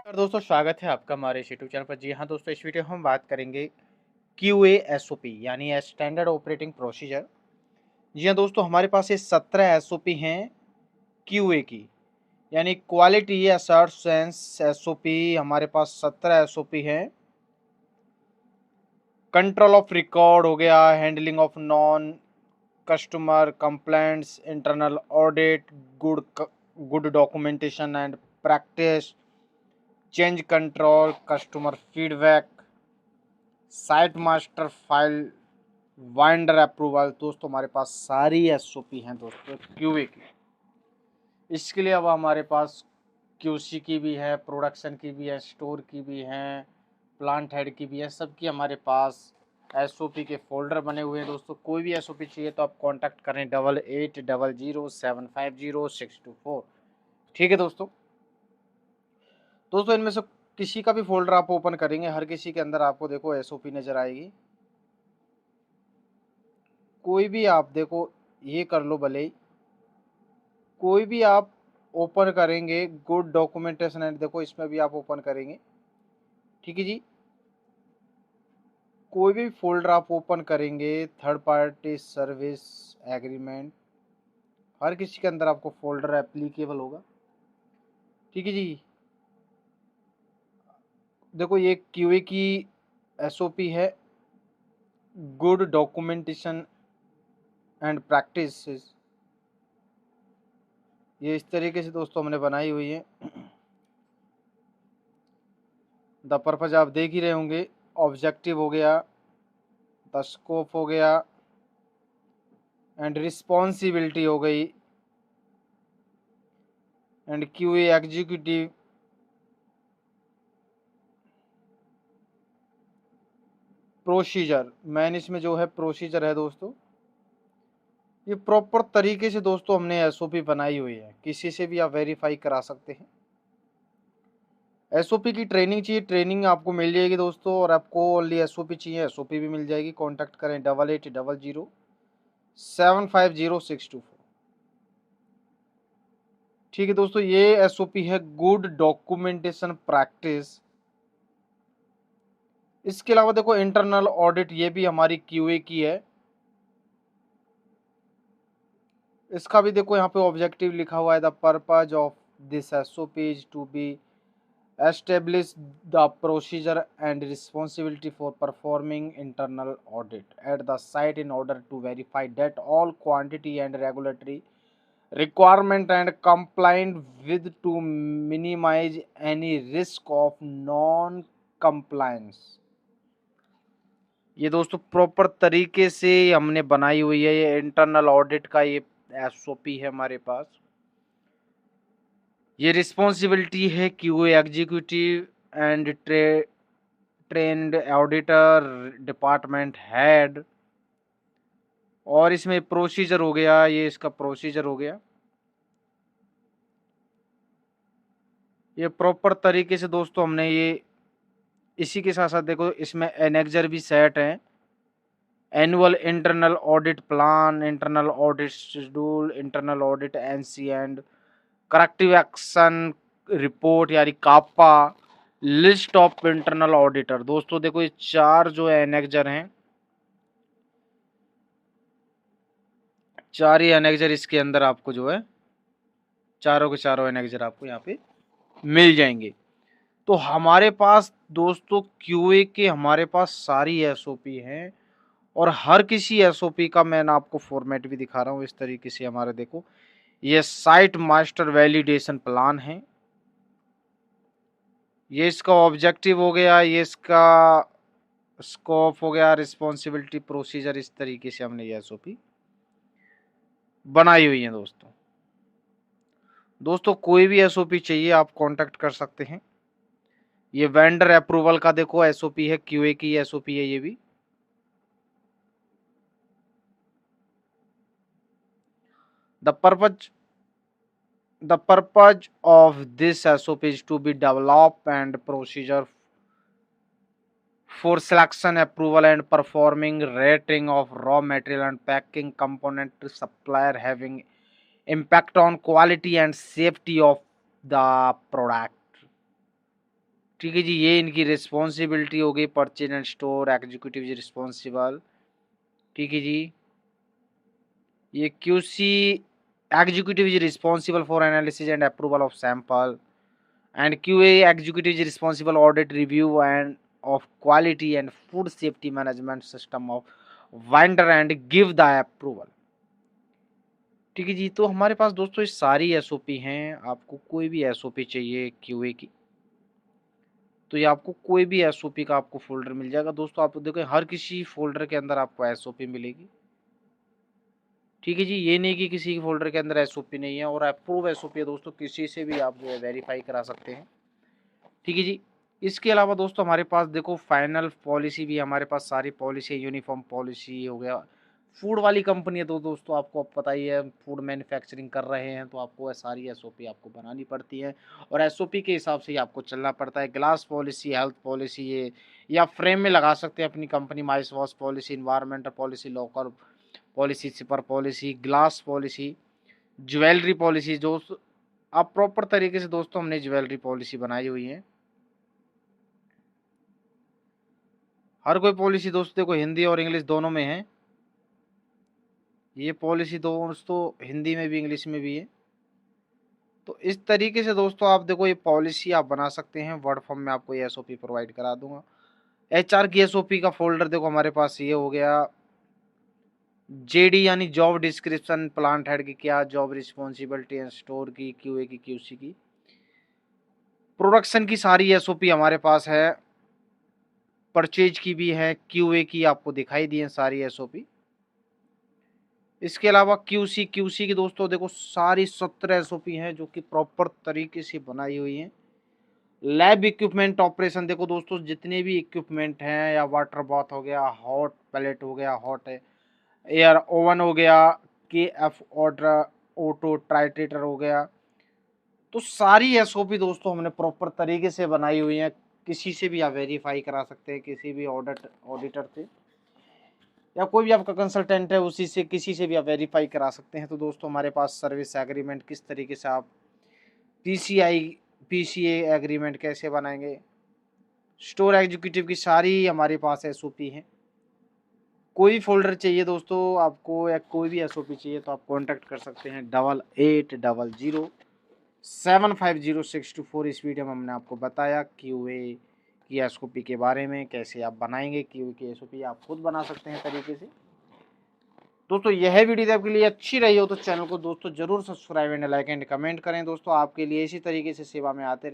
और दोस्तों स्वागत है आपका हमारे इस यूट्यूब चैनल पर। जी हाँ दोस्तों, इस वीडियो में हम बात करेंगे क्यूए एसओपी यानी स्टैंडर्ड ऑपरेटिंग प्रोसीजर। जी हाँ दोस्तों, हमारे पास ये 17 एसओपी हैं क्यूए की, यानी क्वालिटी असोरेंस एसओपी। हमारे पास 17 एसओपी हैं। कंट्रोल ऑफ रिकॉर्ड हो गया, handling of non customer complaints, internal audit, good documentation and practice, change control, customer feedback, site master file, vendor approval. दोस्तों हमारे पास सारी एसओपी हैं दोस्तों क्यूए की। इसके लिए अब हमारे पास क्यूसी की भी है, प्रोडक्शन की भी है, स्टोर की भी है, प्लांट हेड की भी है। सबकी हमारे पास एसओपी के फोल्डर बने हुए हैं दोस्तों। कोई भी एसओपी चाहिए तो आप कांटेक्ट करें 88000750 624। ठीक है दोस्तों। दोस्तों इनमें से किसी का भी फोल्डर आप ओपन करेंगे, हर किसी के अंदर आपको देखो एसओपी नजर आएगी। कोई भी आप देखो, ये कर लो भले ही, कोई भी आप ओपन करेंगे, गुड डॉक्यूमेंटेशन एंड देखो इसमें भी आप ओपन करेंगे। ठीक है जी। कोई भी फोल्डर आप ओपन करेंगे, थर्ड पार्टी सर्विस एग्रीमेंट, हर किसी के अंदर आपको फोल्डर एप्लीकेबल होगा। ठीक है जी। देखो ये क्यूए की एसओपी है, गुड डॉक्यूमेंटेशन एंड प्रैक्टिस। ये इस तरीके से दोस्तों हमने बनाई हुई है। द पर्पज आप देख ही रहे होंगे। ऑब्जेक्टिव हो गया, द स्कोप हो गया एंड रिस्पॉन्सिबिलिटी हो गई, and QA executive, procedure. Man इसमें जो है प्रोसीजर है दोस्तों। ये प्रॉपर तरीके से दोस्तों हमने एसओपी बनाई हुई है, किसी से भी आप वेरीफाई करा सकते हैं। एसओपी की ट्रेनिंग चाहिए, ट्रेनिंग आपको मिल जाएगी दोस्तों। और आपको ओनली एसओपी चाहिए, एसओपी भी मिल जाएगी। कॉन्टैक्ट करें 88000750 624। ठीक है दोस्तों, ये एसओपी है गुड डॉक्यूमेंटेशन प्रैक्टिस। इसके अलावा देखो इंटरनल ऑडिट, ये भी हमारी क्यूए की है। इसका भी देखो यहाँ पे ऑब्जेक्टिव लिखा हुआ है, the purpose of this SOP is to be establish the procedure and responsibility for performing internal audit at the site in order to verify that all quantity and regulatory requirement and compliant with to minimize any risk of non compliance। ये दोस्तों proper तरीके से हमने बनाई हुई है। ये internal audit का ये एसओपी है हमारे पास। ये रिस्पॉन्सिबिलिटी है QA executive and trend auditor, department head. और इसमें प्रोसीजर हो गया, ये इसका प्रोसीजर हो गया। ये प्रॉपर तरीके से दोस्तों हमने ये, इसी के साथ साथ देखो इसमें एनेक्जर भी सेट है। Annual internal audit plan, internal audit schedule, internal audit NC and corrective action report यानी कापा, लिस्ट ऑफ इंटरनल ऑडिटर। दोस्तों देखो ये चार जो है एनेक्जर हैं, चार ही एनेक्जर इसके अंदर आपको जो है, चारों के चारों एनेक्जर आपको यहाँ पे मिल जाएंगे। तो हमारे पास दोस्तों क्यूए के हमारे पास सारी एसओपी हैं। और हर किसी एसओपी का मैं आपको फॉर्मेट भी दिखा रहा हूँ। इस तरीके से हमारे देखो, ये साइट मास्टर वैलिडेशन प्लान है, ये इसका ऑब्जेक्टिव हो गया, ये इसका स्कोप हो गया, रिस्पॉन्सिबिलिटी, प्रोसीजर। इस तरीके से हमने ये एसओपी बनाई हुई है दोस्तों। दोस्तों कोई भी एसओपी चाहिए आप कांटेक्ट कर सकते हैं। ये वेंडर अप्रूवल का देखो एसओपी है, क्यूए की एसओपी है ये भी। The purpose The purpose of this SOP is to be developed and procedure for selection, approval and performing rating of raw material and packing component to supplier having impact on quality and safety of the product। ठीक है जी, ये इनकी responsibility हो गई, purchase and store executive is responsible. ठीक है जी, ये QC executive is responsible for analysis and approval of sample, and QA executive is responsible audit review and of quality and food safety management system of vendor and give the approval। ठीक है जी, तो हमारे पास दोस्तों ये सारी SOP हैं। आपको कोई भी एसओपी चाहिए क्यूए की, तो ये आपको कोई भी एसओपी का आपको फोल्डर मिल जाएगा दोस्तों। आप देखो हर किसी फोल्डर के अंदर आपको एसओपी मिलेगी। ठीक है जी, ये नहीं कि किसी फोल्डर के अंदर एसओपी नहीं है, और अप्रूव एसओपी है दोस्तों, किसी से भी आप जो है वेरीफाई करा सकते हैं। ठीक है जी, इसके अलावा दोस्तों हमारे पास देखो फाइनल पॉलिसी भी, हमारे पास सारी पॉलिसी, यूनिफॉर्म पॉलिसी हो गया। फूड वाली कंपनी है तो दोस्तों आपको अब पता ही है, फूड मैन्युफैक्चरिंग कर रहे हैं तो आपको सारी एसओपी आपको बनानी पड़ती है, और एसओपी के हिसाब से ही आपको चलना पड़ता है। ग्लास पॉलिसी, हेल्थ पॉलिसी, ये या फ्रेम में लगा सकते हैं अपनी company, mice wash policy, environmental policy, locker policy, sipper policy, glass policy, jewellery policy. जो अब प्रॉपर तरीके से दोस्तों हमने ज्वेलरी पॉलिसी बनाई हुई है। हर कोई पॉलिसी दोस्तों देखो हिंदी और इंग्लिश दोनों में है। ये पॉलिसी दोस्तों हिंदी में भी इंग्लिश में भी है। तो इस तरीके से दोस्तों आप देखो ये पॉलिसी आप बना सकते हैं। वर्ड फॉर्म में आपको ये एसओपी प्रोवाइड करा दूंगा। एचआर की एसओपी का फोल्डर देखो हमारे पास ये हो गया। जेडी यानी जॉब डिस्क्रिप्शन, प्लांट हेड की क्या जॉब रिस्पॉन्सिबिलिटी है, स्टोर की, क्यूए की, क्यूसी की, प्रोडक्शन की सारी एसओपी हमारे पास है, परचेज की भी है, क्यूए की आपको दिखाई दी है सारी एसओपी। इसके अलावा क्यूसी की दोस्तों देखो सारी 17 एसओपी हैं जो कि प्रॉपर तरीके से बनाई हुई हैं। लैब इक्विपमेंट ऑपरेशन देखो दोस्तों, जितने भी इक्विपमेंट हैं, या वाटर बाथ हो गया, हॉट पैलेट हो गया, हॉट एयर ओवन हो गया, के एफ ऑर्डर ऑटो ट्राइटेटर हो गया, तो सारी एसओपी दोस्तों हमने प्रॉपर तरीके से बनाई हुई है। किसी से भी आप वेरीफाई करा सकते हैं, किसी भी ऑडिटर से, या कोई भी आपका कंसल्टेंट है उसी से, किसी से भी आप वेरीफाई करा सकते हैं। तो दोस्तों हमारे पास सर्विस एग्रीमेंट किस तरीके से आप पीसीए एग्रीमेंट कैसे बनाएंगे, स्टोर एग्जीक्यूटिव की सारी हमारे पास एसओपी है। कोई भी फोल्डर चाहिए दोस्तों आपको, या कोई भी एसओपी चाहिए तो आप कांटेक्ट कर सकते हैं 8800750624। इस वीडियो में हमने आपको बताया क्यूए की एसओपी के बारे में, कैसे आप बनाएंगे क्यूए की एसओपी, आप खुद बना सकते हैं तरीके से। दोस्तों यह वीडियो आपके लिए अच्छी रही हो तो चैनल को दोस्तों जरूर subscribe and like and comment करें। दोस्तों आपके लिए इसी तरीके से सेवा में आते रहे।